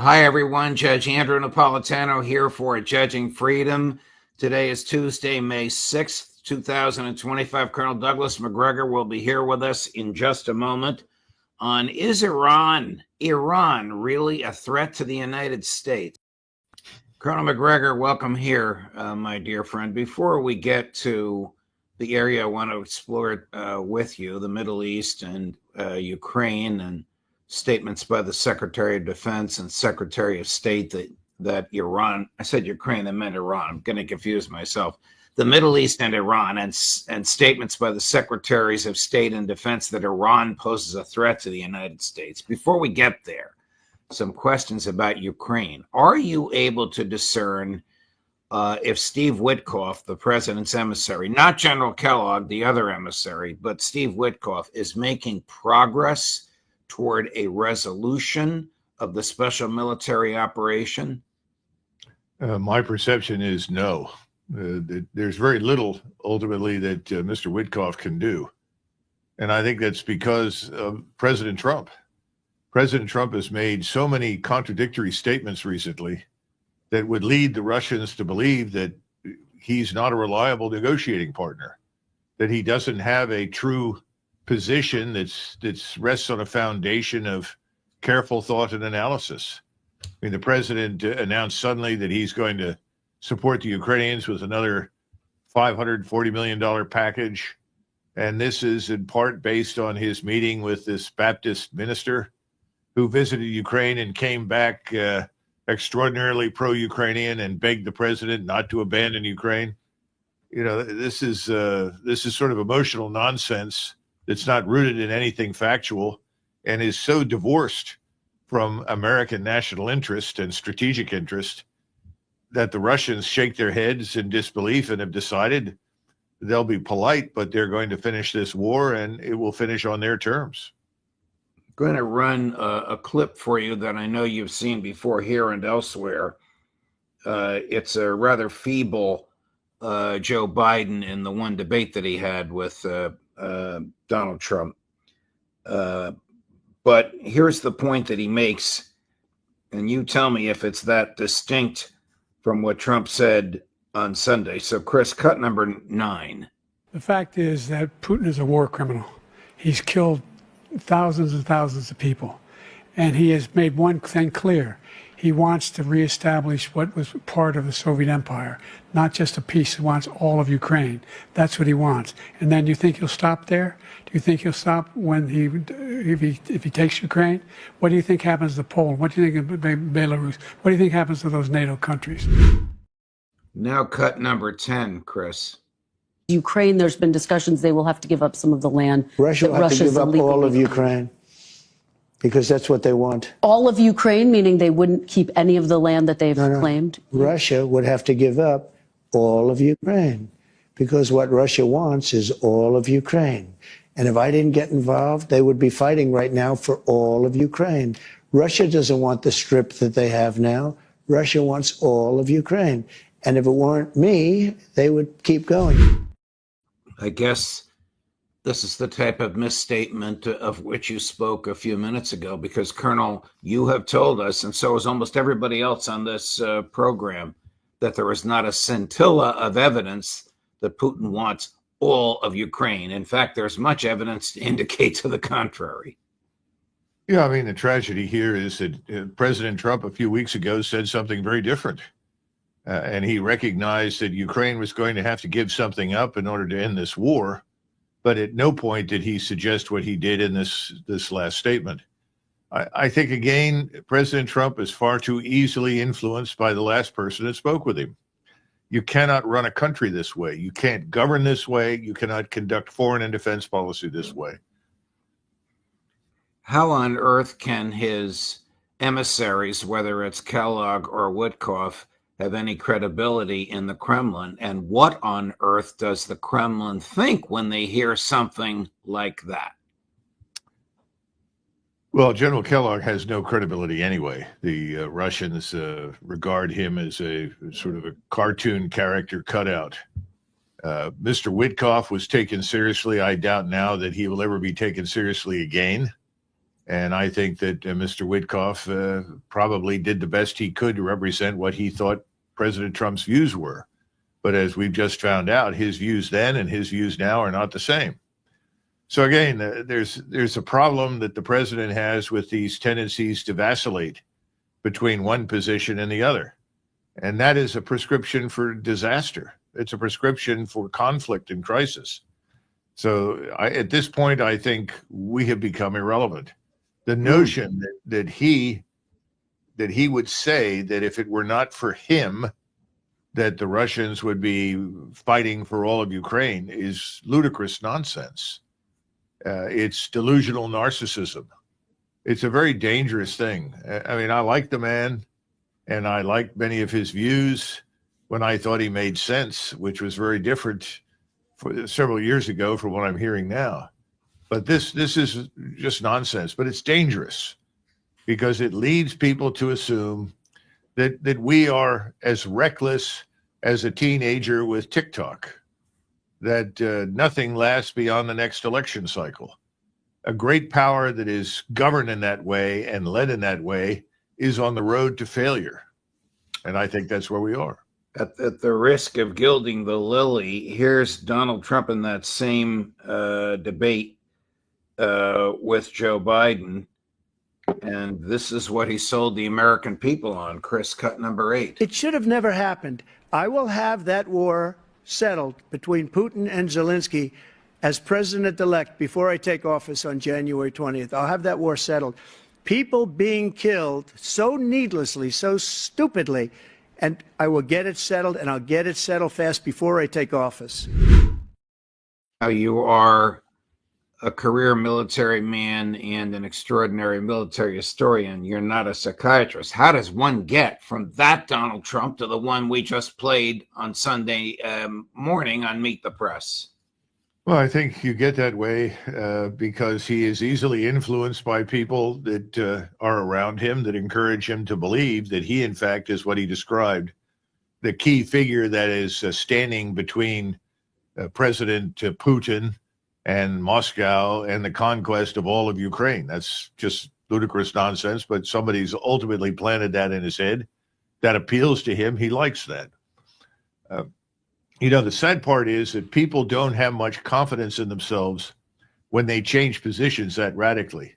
Hi, everyone. Judge Andrew Napolitano here for Judging Freedom. Today is Tuesday, May 6th, 2025. Colonel Douglas Macgregor will be here with us in just a moment on Is Iran really a threat to the United States? Colonel Macgregor, welcome here, my dear friend. Before we get to the area I want to explore with you, the Middle East and Ukraine, and statements by the Secretary of Defense and Secretary of State that Iran, I said Ukraine, I meant Iran. I'm going to confuse myself. The Middle East and Iran, and statements by the Secretaries of State and Defense that Iran poses a threat to the United States. Before we get there, some questions about Ukraine. Are you able to discern if Steve Witkoff, the president's emissary, not General Kellogg, the other emissary, but Steve Witkoff, is making progress toward a resolution of the special military operation? My perception is no. There's very little ultimately that Mr. Witkoff can do. And I think that's because of President Trump. President Trump has made so many contradictory statements recently that would lead the Russians to believe that he's not a reliable negotiating partner, that he doesn't have a true position that rests on a foundation of careful thought and analysis. I mean, the president announced suddenly that he's going to support the Ukrainians with another $540 million package. And this is in part based on his meeting with this Baptist minister who visited Ukraine and came back extraordinarily pro-Ukrainian and begged the president not to abandon Ukraine. You know, this is sort of emotional nonsense that's not rooted in anything factual and is so divorced from American national interest and strategic interest that the Russians shake their heads in disbelief and have decided they'll be polite, but they're going to finish this war and it will finish on their terms. I'm going to run a clip for you that I know you've seen before here and elsewhere. It's a rather feeble Joe Biden in the one debate that he had with Donald Trump. But here's the point that he makes, and you tell me if it's that distinct from what Trump said on Sunday. So, Chris, cut number 9. The fact is that Putin is a war criminal. He's killed thousands and thousands of people. And he has made one thing clear. He wants to reestablish what was part of the Soviet Empire, not just a piece. He wants all of Ukraine. That's what he wants. And then you think he'll stop there? Do you think he'll stop when if he takes Ukraine? What do you think happens to Poland? What do you think of Belarus? What do you think happens to those NATO countries? Now cut number 10, Chris. Ukraine, there's been discussions they will have to give up some of the land. Russia will have to give up all of Ukraine because that's what they want. All of Ukraine, meaning they wouldn't keep any of the land that they've claimed? Russia would have to give up all of Ukraine because what Russia wants is all of Ukraine. And if I didn't get involved, they would be fighting right now for all of Ukraine. Russia doesn't want the strip that they have now. Russia wants all of Ukraine. And if it weren't me, they would keep going. I guess this is the type of misstatement of which you spoke a few minutes ago, because, Colonel, you have told us, and so has almost everybody else on this program, that there is not a scintilla of evidence that Putin wants all of Ukraine. In fact, there's much evidence to indicate to the contrary. Yeah, I mean, the tragedy here is that President Trump a few weeks ago said something very different. And he recognized that Ukraine was going to have to give something up in order to end this war. But at no point did he suggest what he did in this last statement. I think, again, President Trump is far too easily influenced by the last person that spoke with him. You cannot run a country this way. You can't govern this way. You cannot conduct foreign and defense policy this way. How on earth can his emissaries, whether it's Kellogg or Witkoff, have any credibility in the Kremlin? And what on earth does the Kremlin think when they hear something like that? Well, General Kellogg has no credibility anyway. The Russians regard him as a sort of a cartoon character cutout. Mr. Witkoff was taken seriously. I doubt now that he will ever be taken seriously again. And I think that Mr. Witkoff probably did the best he could to represent what he thought President Trump's views were. But as we've just found out, his views then and his views now are not the same. So again, there's a problem that the president has with these tendencies to vacillate between one position and the other. And that is a prescription for disaster. It's a prescription for conflict and crisis. So at this point, I think we have become irrelevant. The notion that he would say that if it were not for him, that the Russians would be fighting for all of Ukraine is ludicrous nonsense. It's delusional narcissism. It's a very dangerous thing. I mean, I like the man, and I like many of his views when I thought he made sense, which was very different for several years ago from what I'm hearing now. But this is just nonsense. But it's dangerous because it leads people to assume that we are as reckless as a teenager with TikTok, that nothing lasts beyond the next election cycle. A great power that is governed in that way and led in that way is on the road to failure. And I think that's where we are. At the risk of gilding the lily, here's Donald Trump in that same debate with Joe Biden. And this is what he sold the American people on. Chris, cut number 8. It should have never happened. I will have that war settled between Putin and Zelensky as president-elect before I take office on January 20th. I'll have that war settled. People being killed so needlessly, so stupidly, and I will get it settled, and I'll get it settled fast before I take office. Now, you are a career military man and an extraordinary military historian. You're not a psychiatrist. How does one get from that Donald Trump to the one we just played on Sunday morning on Meet the Press? Well, I think you get that way because he is easily influenced by people that are around him that encourage him to believe that he, in fact, is what he described, the key figure that is standing between President Putin and Moscow and the conquest of all of Ukraine. That's just ludicrous nonsense, but somebody's ultimately planted that in his head. That appeals to him. He likes that. The sad part is that people don't have much confidence in themselves when they change positions that radically.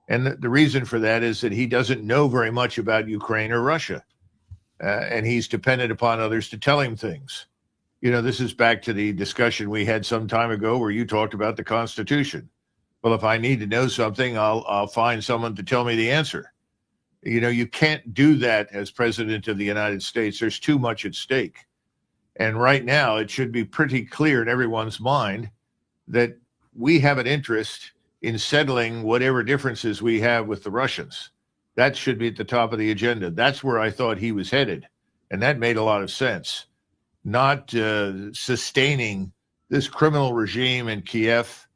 And the reason for that is that he doesn't know very much about Ukraine or Russia. And he's dependent upon others to tell him things. This is back to the discussion we had some time ago where you talked about the Constitution. Well, if I need to know something, I'll find someone to tell me the answer. You can't do that as president of the United States. There's too much at stake. And right now, it should be pretty clear in everyone's mind that we have an interest in settling whatever differences we have with the Russians. That should be at the top of the agenda. That's where I thought he was headed. And that made a lot of sense. Not sustaining this criminal regime in Kiev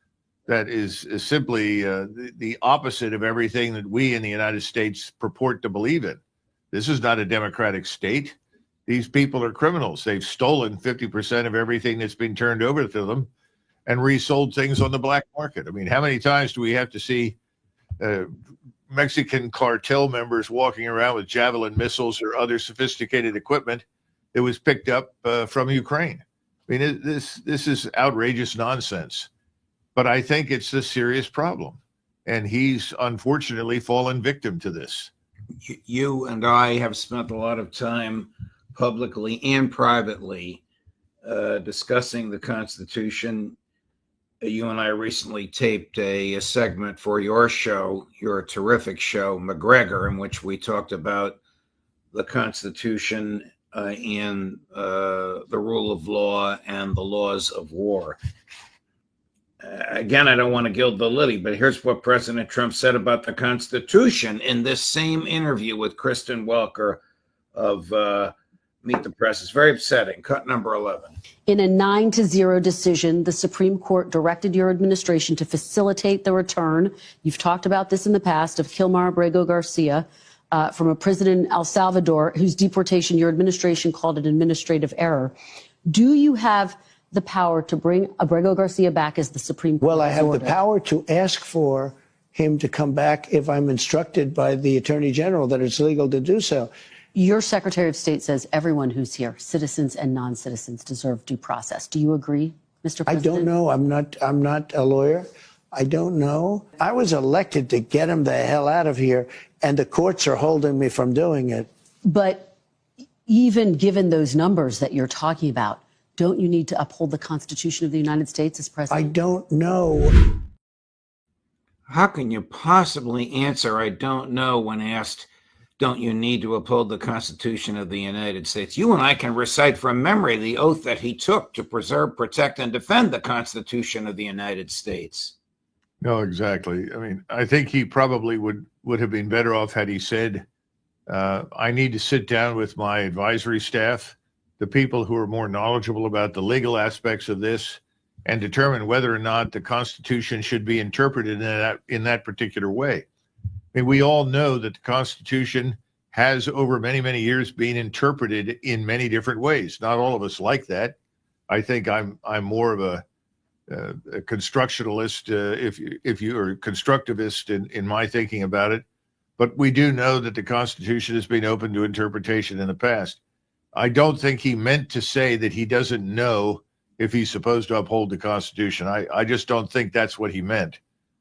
that is simply the opposite of everything that we in the United States purport to believe in. This is not a democratic state. These people are criminals. They've stolen 50% of everything that's been turned over to them and resold things on the black market. I mean, how many times do we have to see Mexican cartel members walking around with Javelin missiles or other sophisticated equipment that was picked up from Ukraine? I mean, this is outrageous nonsense. But I think it's a serious problem. And he's unfortunately fallen victim to this. You and I have spent a lot of time publicly and privately discussing the Constitution. You and I recently taped a segment for your show, your terrific show, Macgregor, in which we talked about the Constitution and the rule of law and the laws of war. Again, I don't want to gild the lily, but here's what President Trump said about the Constitution in this same interview with Kristen Welker of Meet the Press. It's very upsetting. Cut number 11. In a 9-0 decision, the Supreme Court directed your administration to facilitate the return, you've talked about this in the past, of Macgregor Garcia from a prison in El Salvador, whose deportation your administration called an administrative error. Do you have the power to bring Macgregor Garcia back as the Supreme Court? Well, I have ordered? the power to ask for him to come back if I'm instructed by the Attorney General that it's legal to do so. Your Secretary of State says everyone who's here, citizens and non-citizens, deserve due process. Do you agree, Mr. President? I don't know. I'm not a lawyer. I don't know. I was elected to get him the hell out of here, and the courts are holding me from doing it. But even given those numbers that you're talking about, don't you need to uphold the Constitution of the United States as I president? don't know. How can you possibly answer, I don't know, when asked, don't you need to uphold the Constitution of the United States? You and I can recite from memory the oath that he took to preserve, protect, and defend the Constitution of the United States. No, exactly. I mean, I think he probably would have been better off had he said, I need to sit down with my advisory staff, the people who are more knowledgeable about the legal aspects of this, and determine whether or not the Constitution should be interpreted in that particular way. I mean, we all know that the Constitution has over many, many years been interpreted in many different ways. Not all of us like that. I think I'm more of a constructionalist, if you are constructivist in my thinking about it. But we do know that the Constitution has been open to interpretation in the past. I don't think he meant to say that he doesn't know if he's supposed to uphold the Constitution. I just don't think that's what he meant.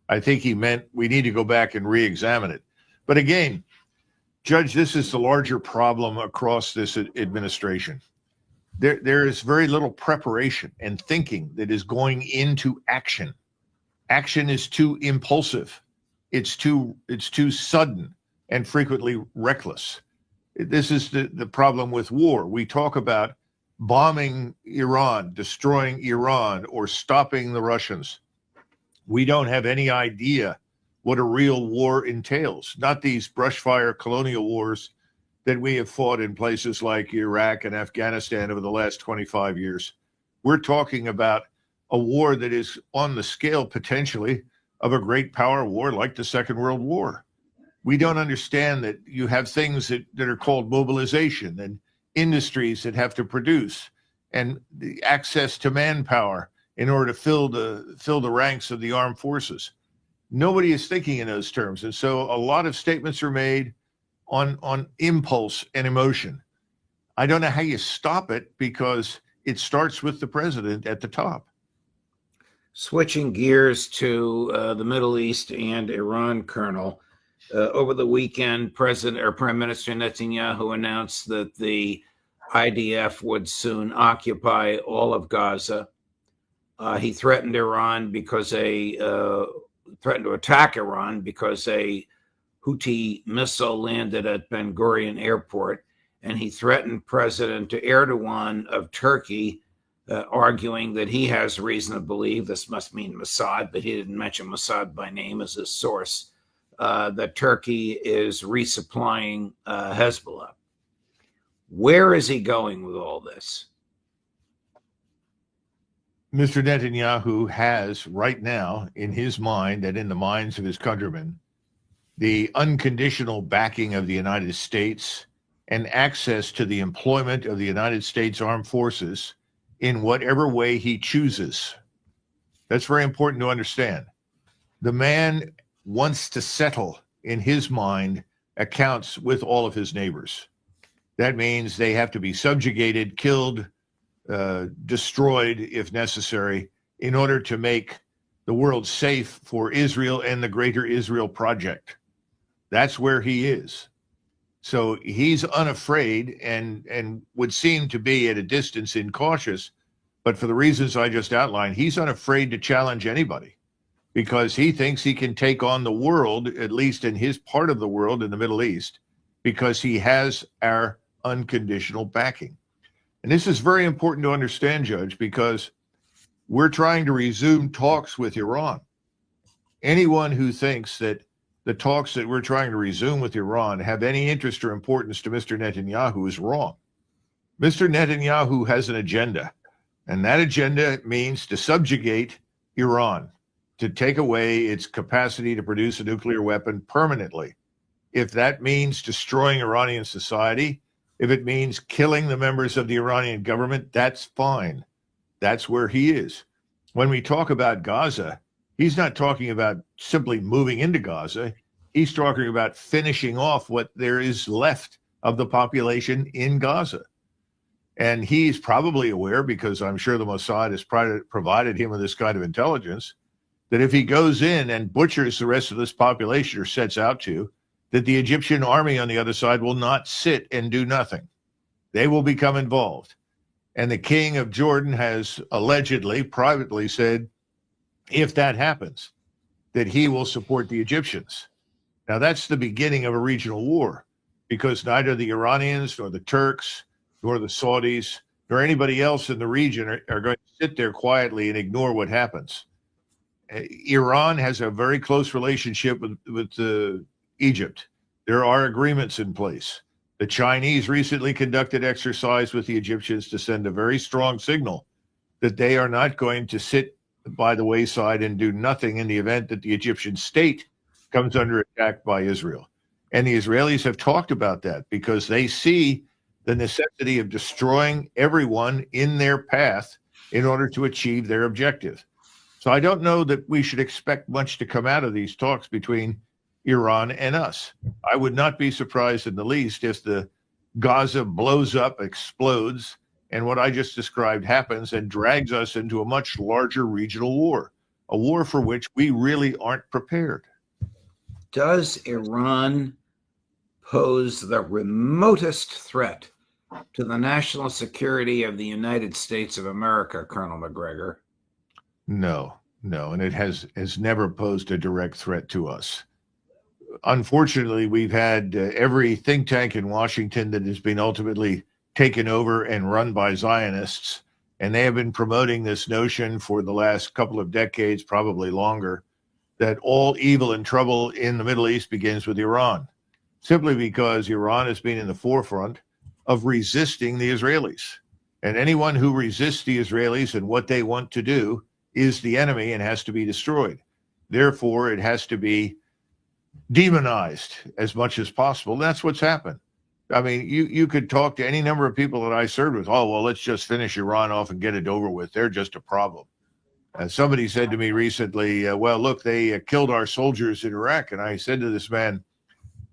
I think he meant we need to go back and re-examine it. But again, Judge, this is the larger problem across this administration. There is very little preparation and thinking that is going into action. Action is too impulsive. It's too sudden and frequently reckless. This is the problem with war. We talk about bombing Iran, destroying Iran, or stopping the Russians. We don't have any idea what a real war entails, not these brushfire colonial wars that we have fought in places like Iraq and Afghanistan over the last 25 years. We're talking about a war that is on the scale potentially of a great power war like the Second World War. We don't understand that you have things that are called mobilization and industries that have to produce and the access to manpower in order to fill the ranks of the armed forces. Nobody is thinking in those terms. And so a lot of statements are made on impulse and emotion. I don't know how you stop it because it starts with the president at the top. Switching gears to the Middle East and Iran, Colonel. Over the weekend, Prime Minister Netanyahu announced that the IDF would soon occupy all of Gaza. He threatened Iran threatened to attack Iran because a Houthi missile landed at Ben Gurion Airport, and he threatened President Erdogan of Turkey, arguing that he has reason to believe, this must mean Mossad, but he didn't mention Mossad by name as his source, that Turkey is resupplying Hezbollah. Where is he going with all this? Mr. Netanyahu has right now in his mind and in the minds of his countrymen the unconditional backing of the United States and access to the employment of the United States Armed Forces in whatever way he chooses. That's very important to understand. The man wants to settle, in his mind, accounts with all of his neighbors. That means they have to be subjugated, killed, destroyed if necessary, in order to make the world safe for Israel and the Greater Israel Project. That's where he is. So he's unafraid and would seem to be at a distance incautious, but for the reasons I just outlined, he's unafraid to challenge anybody because he thinks he can take on the world, at least in his part of the world in the Middle East, because he has our unconditional backing. And this is very important to understand, Judge, because we're trying to resume talks with Iran. Anyone who thinks that the talks that we're trying to resume with Iran have any interest or importance to Mr. Netanyahu is wrong. Mr. Netanyahu has an agenda, and that agenda means to subjugate Iran, to take away its capacity to produce a nuclear weapon permanently. If that means destroying Iranian society, if it means killing the members of the Iranian government, that's fine. That's where he is. When we talk about Gaza, He's not talking about simply moving into Gaza. He's talking about finishing off what there is left of the population in Gaza. And he's probably aware, because I'm sure the Mossad has provided him with this kind of intelligence, that if he goes in and butchers the rest of this population, or sets out to, that the Egyptian army on the other side will not sit and do nothing. They will become involved. And the king of Jordan has allegedly, privately said, if that happens, that he will support the Egyptians. Now, that's the beginning of a regional war, because neither the Iranians nor the Turks nor the Saudis nor anybody else in the region are going to sit there quietly and ignore what happens. Iran has a very close relationship with Egypt. There are agreements in place. The Chinese recently conducted exercise with the Egyptians to send a very strong signal that they are not going to sit by the wayside and do nothing in the event that the Egyptian state comes under attack by Israel. And the Israelis have talked about that, because they see the necessity of destroying everyone in their path in order to achieve their objective. So I don't know that we should expect much to come out of these talks between Iran and us. I would not be surprised in the least if the Gaza blows up, explodes, and what I just described happens and drags us into a much larger regional war, a war for which we really aren't prepared. Does Iran pose the remotest threat to the national security of the United States of America, Colonel Macgregor? No, and it has never posed a direct threat to us. Unfortunately, we've had every think tank in Washington that has been ultimately taken over and run by Zionists, and they have been promoting this notion for the last couple of decades, probably longer, that all evil and trouble in the Middle East begins with Iran, simply because Iran has been in the forefront of resisting the Israelis. And anyone who resists the Israelis and what they want to do is the enemy and has to be destroyed. Therefore, it has to be demonized as much as possible. That's what's happened. I mean, you could talk to any number of people that I served with. Oh, well, let's just finish Iran off and get it over with. They're just a problem. Somebody said to me recently, well, look, they killed our soldiers in Iraq. And I said to this man,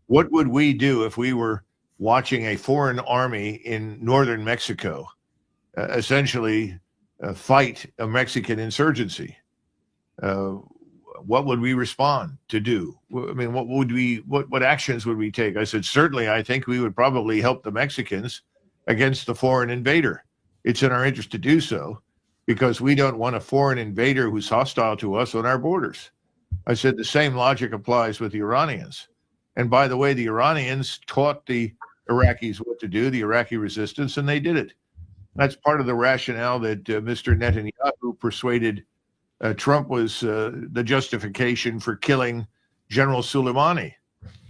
what would we do if we were watching a foreign army in northern Mexico essentially fight a Mexican insurgency? What would we respond to do? I mean, what actions would we take? I said, certainly, I think we would probably help the Mexicans against the foreign invader. It's in our interest to do so, because we don't want a foreign invader who's hostile to us on our borders. I said the same logic applies with the Iranians. And by the way, the Iranians taught the Iraqis what to do, the Iraqi resistance, and they did it. That's part of the rationale that Mr. Netanyahu persuaded Trump was the justification for killing General Soleimani.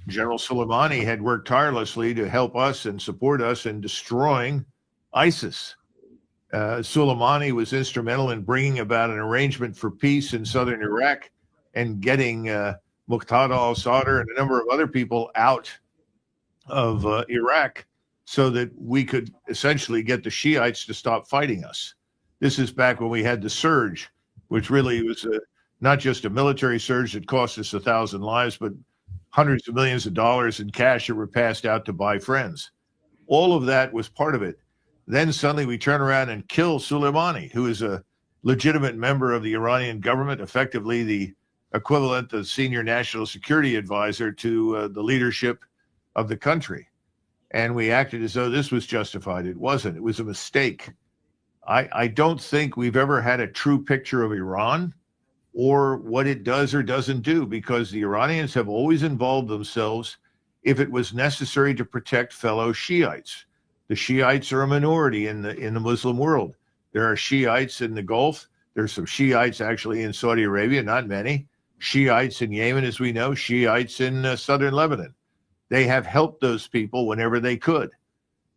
General Soleimani had worked tirelessly to help us and support us in destroying ISIS. Soleimani was instrumental in bringing about an arrangement for peace in southern Iraq and getting Muqtada al-Sadr and a number of other people out of Iraq so that we could essentially get the Shiites to stop fighting us. This is back when we had the surge, which really was not just a military surge that cost us 1,000 lives, but hundreds of millions of dollars in cash that were passed out to buy friends. All of that was part of it. Then suddenly we turn around and kill Soleimani, who is a legitimate member of the Iranian government, effectively the equivalent of senior national security advisor to the leadership of the country. And we acted as though this was justified. It wasn't. It was a mistake. I don't think we've ever had a true picture of Iran or what it does or doesn't do, because the Iranians have always involved themselves if it was necessary to protect fellow Shiites. The Shiites are a minority in the Muslim world. There are Shiites in the Gulf. There's some Shiites actually in Saudi Arabia, not many. Shiites in Yemen, as we know, Shiites in southern Lebanon. They have helped those people whenever they could.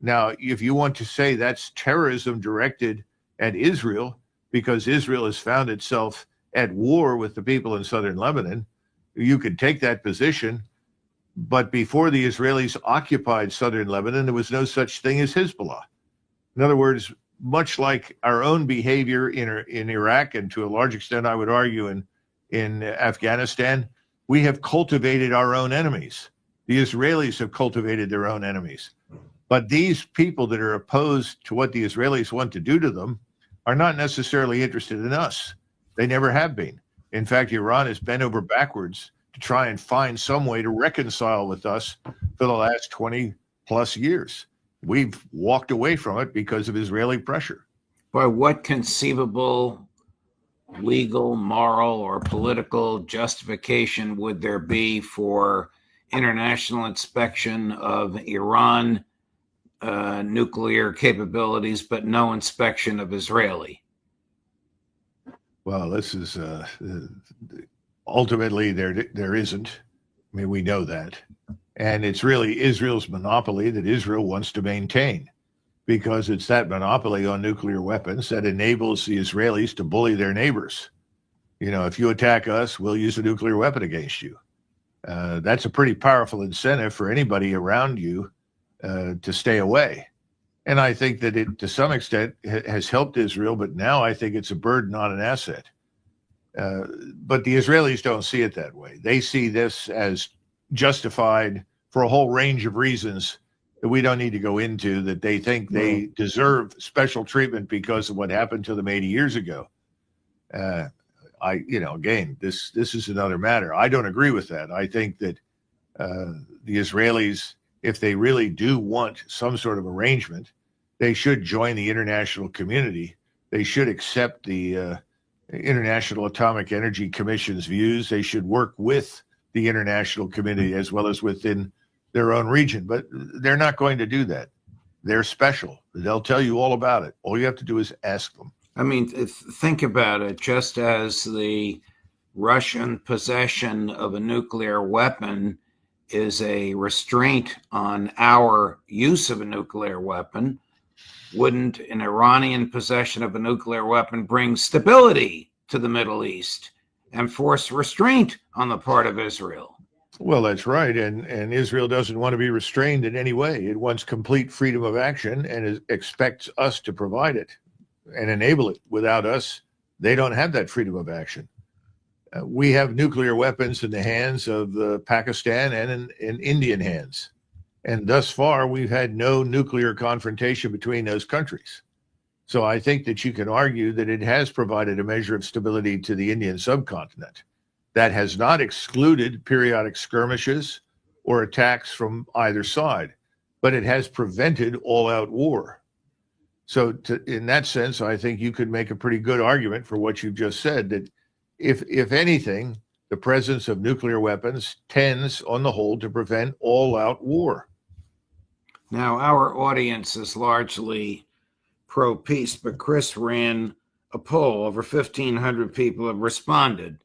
Now, if you want to say that's terrorism directed at Israel, because Israel has found itself at war with the people in southern Lebanon, you could take that position. But before the Israelis occupied southern Lebanon, there was no such thing as Hezbollah. In other words, much like our own behavior in Iraq, and to a large extent, I would argue, in in Afghanistan, we have cultivated our own enemies. The Israelis have cultivated their own enemies. But these people that are opposed to what the Israelis want to do to them are not necessarily interested in us. They never have been. In fact, Iran has bent over backwards to try and find some way to reconcile with us for the last 20 plus years. We've walked away from it because of Israeli pressure. By what conceivable legal, moral, or political justification would there be for international inspection of Iran nuclear capabilities, but no inspection of Israeli? Well, this is ultimately there isn't. I mean, we know that. And it's really Israel's monopoly that Israel wants to maintain, because it's that monopoly on nuclear weapons that enables the Israelis to bully their neighbors. You know, if you attack us, we'll use a nuclear weapon against you. That's a pretty powerful incentive for anybody around you to stay away. And I think that it, to some extent, has helped Israel, but now I think it's a burden, not an asset. But the Israelis don't see it that way. They see this as justified for a whole range of reasons that we don't need to go into, that they think they deserve special treatment because of what happened to them 80 years ago. Again, this is another matter. I don't agree with that. I think that the Israelis, if they really do want some sort of arrangement, they should join the international community. They should accept the International Atomic Energy Commission's views. They should work with the international community as well as within their own region. But they're not going to do that. They're special. They'll tell you all about it. All you have to do is ask them. I mean, think about it. Just as the Russian possession of a nuclear weapon is a restraint on our use of a nuclear weapon, wouldn't an Iranian possession of a nuclear weapon bring stability to the Middle East and force restraint on the part of Israel? Well, that's right. And Israel doesn't want to be restrained in any way. It wants complete freedom of action and expects us to provide it and enable it. Without us, they don't have that freedom of action. We have nuclear weapons in the hands of Pakistan and in Indian hands. And thus far, we've had no nuclear confrontation between those countries. So I think that you can argue that it has provided a measure of stability to the Indian subcontinent. That has not excluded periodic skirmishes or attacks from either side, but it has prevented all-out war. So in that sense, I think you could make a pretty good argument for what you've just said, that if anything, the presence of nuclear weapons tends, on the whole, to prevent all-out war. Now, our audience is largely pro-peace, but Chris ran a poll. Over 1,500 people have responded.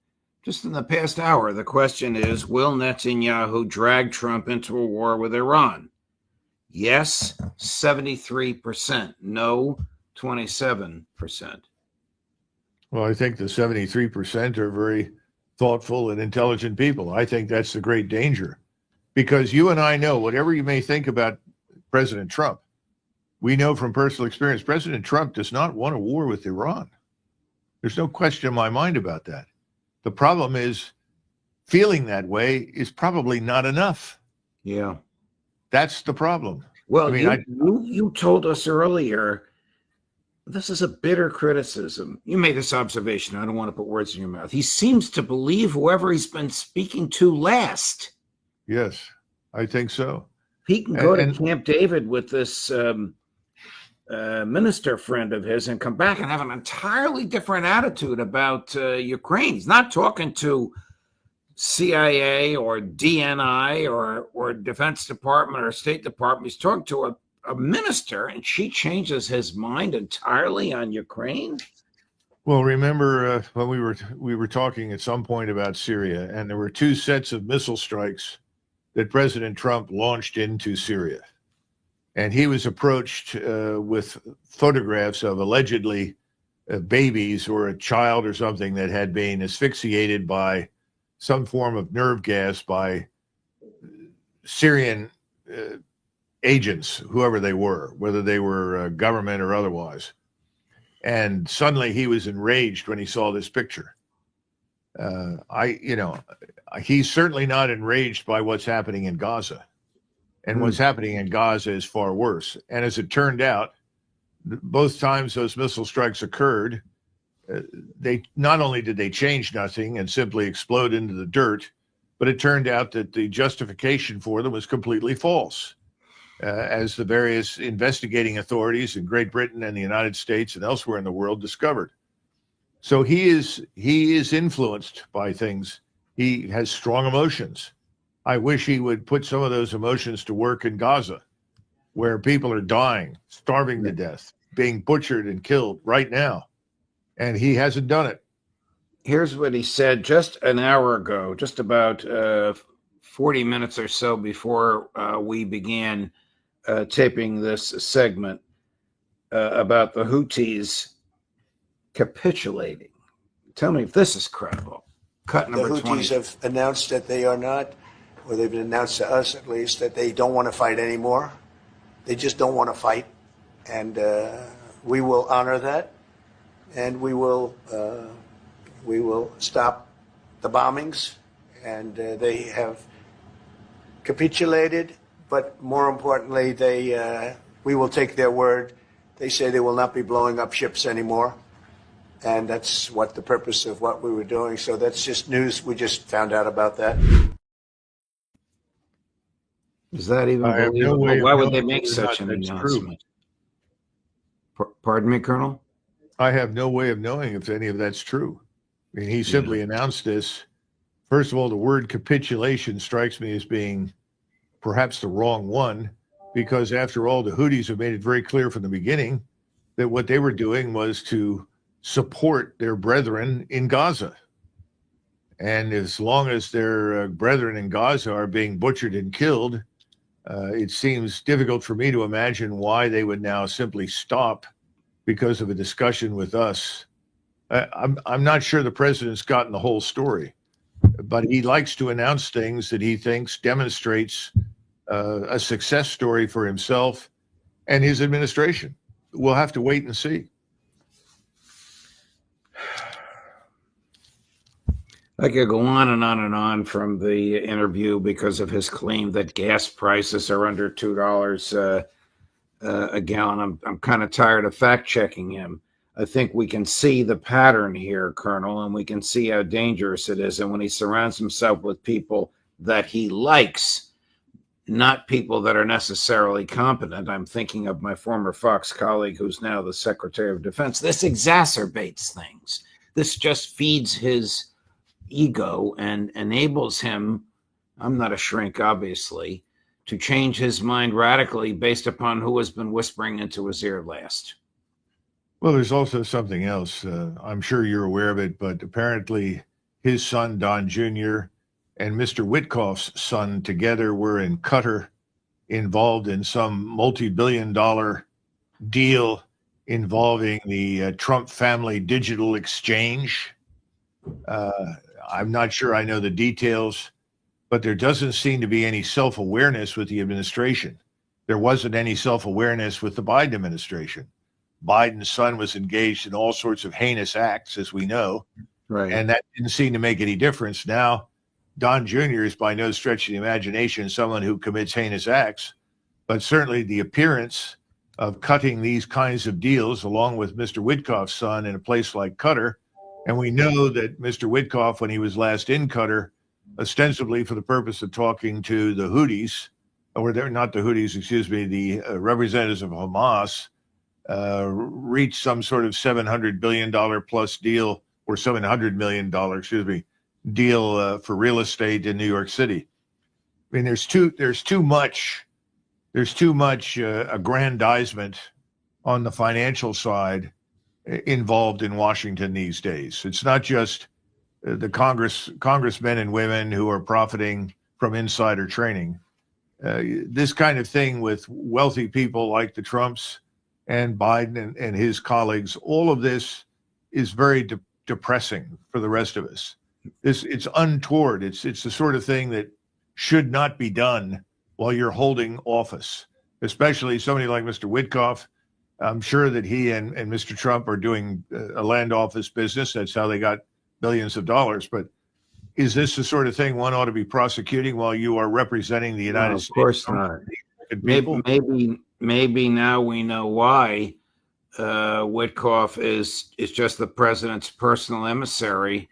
Just in the past hour, the question is, will Netanyahu drag Trump into a war with Iran? Yes, 73%. No, 27%. Well, I think the 73% are very thoughtful and intelligent people. I think that's the great danger, because you and I know, whatever you may think about President Trump, we know from personal experience, President Trump does not want a war with Iran. There's no question in my mind about that. The problem is, feeling that way is probably not enough. Yeah. That's the problem. Well, I mean, you told us earlier, this is a bitter criticism. You made this observation. I don't want to put words in your mouth. He seems to believe whoever he's been speaking to last. Yes, I think so. He can go to Camp David with this minister friend of his and come back and have an entirely different attitude about Ukraine. He's not talking to CIA or DNI or Defense Department or State Department. He's talking to a minister, and she changes his mind entirely on Ukraine. Well, remember when we were talking at some point about Syria, and there were two sets of missile strikes that President Trump launched into Syria. And he was approached with photographs of allegedly babies or a child or something that had been asphyxiated by some form of nerve gas by Syrian agents, whoever they were, whether they were government or otherwise. And suddenly he was enraged when he saw this picture. He's certainly not enraged by what's happening in Gaza. And what's happening in Gaza is far worse. And as it turned out, both times those missile strikes occurred, they not only did they change nothing and simply explode into the dirt, but it turned out that the justification for them was completely false, as the various investigating authorities in Great Britain and the United States and elsewhere in the world discovered. So he is influenced by things. He has strong emotions. I wish he would put some of those emotions to work in Gaza, where people are dying, starving to death, being butchered and killed right now. And he hasn't done it. Here's what he said just an hour ago, just about 40 minutes or so before we began taping this segment about the Houthis capitulating. Tell me if this is credible. Cut number 20. The Houthis have announced that they are not, or they've announced to us at least, that they don't want to fight anymore. They just don't want to fight. And we will honor that. And we will stop the bombings. And they have capitulated. But more importantly, we will take their word. They say they will not be blowing up ships anymore. And that's what the purpose of what we were doing. So that's just news. We just found out about that. Is that even believable? Why would they make such an announcement? Pardon me, Colonel? I have no way of knowing if any of that's true. I mean, he simply announced this. First of all, the word capitulation strikes me as being perhaps the wrong one, because after all, the Houthis have made it very clear from the beginning that what they were doing was to support their brethren in Gaza. And as long as their brethren in Gaza are being butchered and killed, it seems difficult for me to imagine why they would now simply stop because of a discussion with us. I'm not sure the president's gotten the whole story, but he likes to announce things that he thinks demonstrates a success story for himself and his administration. We'll have to wait and see. I could go on and on and on from the interview because of his claim that gas prices are under $2 a gallon. I'm kind of tired of fact checking him. I think we can see the pattern here, Colonel, and we can see how dangerous it is. And when he surrounds himself with people that he likes, not people that are necessarily competent. I'm thinking of my former Fox colleague who's now the Secretary of Defense. This exacerbates things. This just feeds his ego and enables him, I'm not a shrink, obviously, to change his mind radically based upon who has been whispering into his ear last. Well, there's also something else. I'm sure you're aware of it, but apparently his son, Don Jr., and Mr. Witkoff's son together were in Qatar, involved in some multi-billion-dollar deal involving the Trump family digital exchange. I'm not sure I know the details, but there doesn't seem to be any self-awareness with the administration. There wasn't any self-awareness with the Biden administration. Biden's son was engaged in all sorts of heinous acts, as we know, Right. and that didn't seem to make any difference. Now, Don Jr. is by no stretch of the imagination someone who commits heinous acts, but certainly the appearance of cutting these kinds of deals along with Mr. Witkoff's son in a place like Qatar. And we know that Mr. Witkoff, when he was last in Qatar, ostensibly for the purpose of talking to the Houthis, or they're not the Houthis, excuse me, the representatives of Hamas, reached some sort of $700 billion plus deal, or $700 million, deal for real estate in New York City. I mean, there's too much aggrandizement on the financial side involved in Washington these days. It's not just the congressmen and women who are profiting from insider training. This kind of thing with wealthy people like the Trumps and Biden and his colleagues, all of this is very depressing for the rest of us. It's untoward. It's the sort of thing that should not be done while you're holding office, especially somebody like Mr. Witkoff. I'm sure that he and Mr. Trump are doing a land office business. That's how they got billions of dollars. But is this the sort of thing one ought to be prosecuting while you are representing the United No, of States? course not. People? Maybe now we know why Witkoff is just the president's personal emissary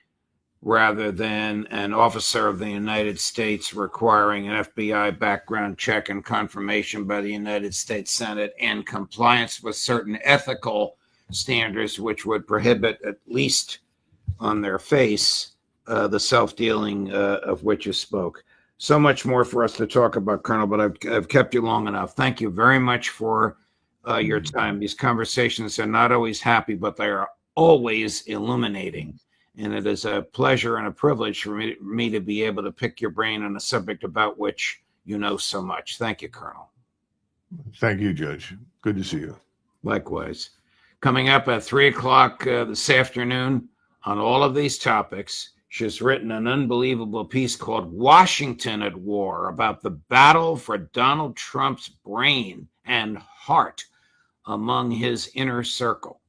rather than an officer of the United States requiring an FBI background check and confirmation by the United States Senate and compliance with certain ethical standards, which would prohibit, at least on their face, the self-dealing of which you spoke. So much more for us to talk about, Colonel, but I've kept you long enough. Thank you very much for your time. These conversations are not always happy, but they are always illuminating. And it is a pleasure and a privilege for me to be able to pick your brain on a subject about which you know so much. Thank you, Colonel. Thank you, Judge. Good to see you. Likewise. Coming up at 3 o'clock this afternoon on all of these topics, she's written an unbelievable piece called Washington at War about the battle for Donald Trump's brain and heart among his inner circle.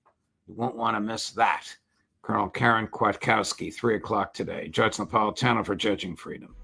You won't want to miss that. Colonel Karen Kwiatkowski, 3 o'clock today. Judge Napolitano for Judging Freedom.